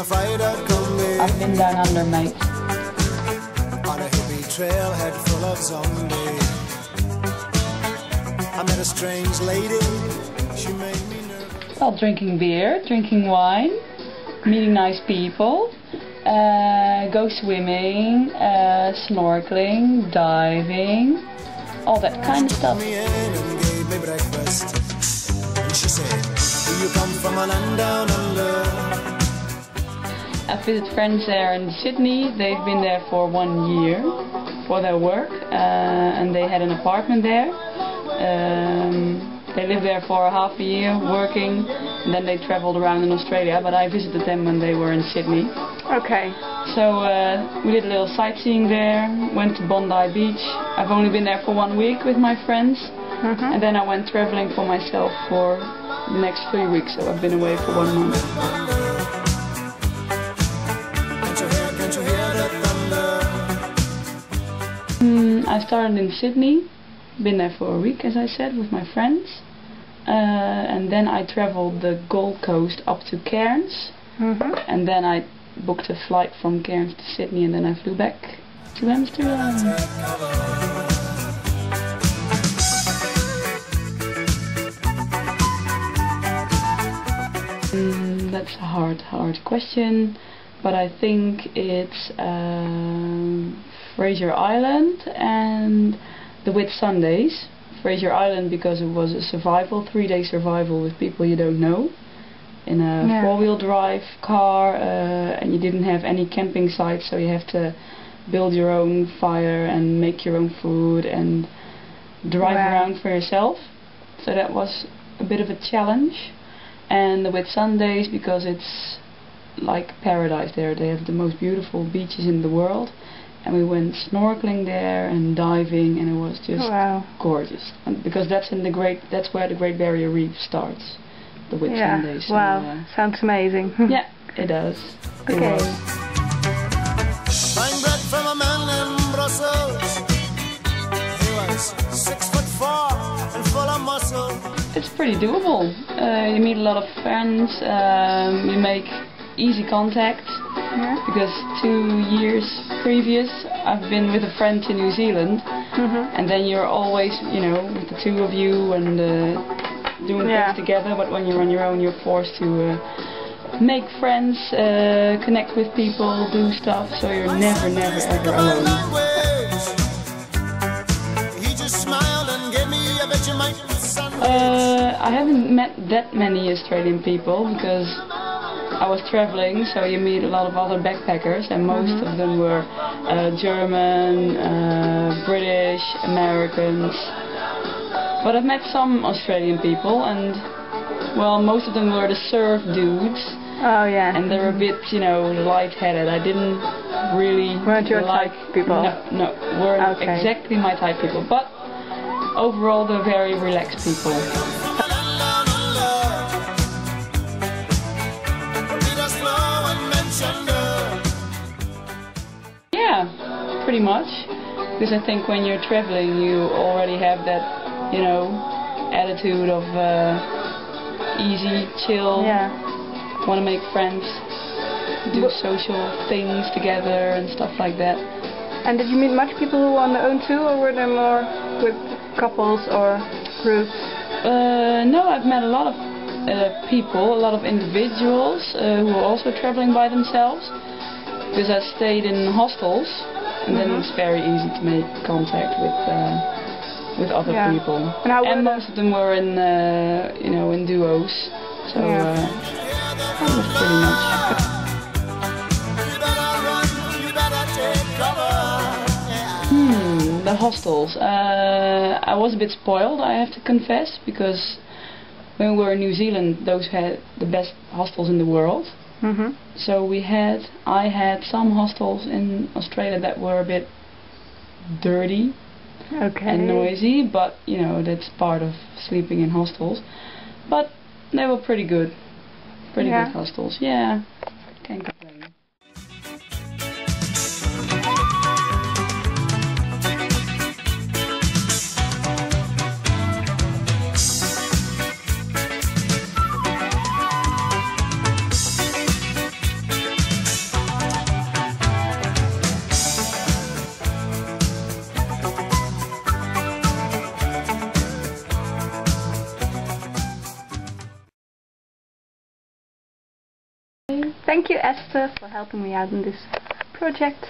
I've been down under, mate. On a hippie trailhead full of zombies, I met a strange lady. She made me nervous. Well, drinking beer, drinking wine, meeting nice people, go swimming, snorkeling, diving, all that kind of stuff. Me in and gave me breakfast. And she said, "Do you come from a land down under?" I visited friends there in Sydney. They've been there for 1 year for their work, and they had an apartment there. They lived there for half a year working, and then they traveled around in Australia, but I visited them when they were in Sydney. Okay. So we did a little sightseeing there, went to Bondi Beach. I've only been there for 1 week with my friends, and then I went traveling for myself for the next 3 weeks, so I've been away for 1 month. I started in Sydney, been there for a week as I said with my friends, and then I traveled the Gold Coast up to Cairns, and then I booked a flight from Cairns to Sydney, and then I flew back to Amsterdam. That's a hard question, but I think it's Fraser Island and the Whitsundays. Fraser Island because it was a survival, 3-day survival with people you don't know, in a four-wheel drive car, and you didn't have any camping sites, so you have to build your own fire and make your own food and drive around for yourself. So that was a bit of a challenge. And the Whitsundays because it's like paradise there. They have the most beautiful beaches in the world, and we went snorkeling there and diving, and it was just gorgeous. And because that's where the Great Barrier Reef starts, the Whitsundays. Yeah. Wow, sounds amazing. Yeah, it does. Okay. It Buying bread from a man in Brussels. He was 6'4" and full of muscle. It's pretty doable. You meet a lot of friends, you make easy contact, because 2 years previous I've been with a friend to New Zealand, and then you're always, you know, with the two of you and doing things together, but when you're on your own you're forced to make friends, connect with people, do stuff, so you're never ever alone. He just smiled and gave me a Vegemite sandwich. I haven't met that many Australian people because I was traveling, so you meet a lot of other backpackers, and most of them were German, British, Americans. But I've met some Australian people, and well, most of them were the surf dudes. Oh yeah. And they're a bit, you know, light-headed. I didn't really weren't your like type people? No, weren't exactly my type people. But overall, they're very relaxed people. Yeah, pretty much. Because I think when you're traveling, you already have that, you know, attitude of easy, chill, want to make friends, do social things together and stuff like that. And did you meet much people who were on their own too, or were there more with couples or groups? No, I've met a lot of people, a lot of individuals who were also traveling by themselves. Because I stayed in hostels, and then it's very easy to make contact with other people. And most of them were in, you know, in duos. So that was pretty much. The hostels. I was a bit spoiled, I have to confess, because when we were in New Zealand, those had the best hostels in the world. So I had some hostels in Australia that were a bit dirty and noisy, but you know, that's part of sleeping in hostels. But they were pretty good good hostels. Yeah, can't complain. Thank you, Esther, for helping me out in this project.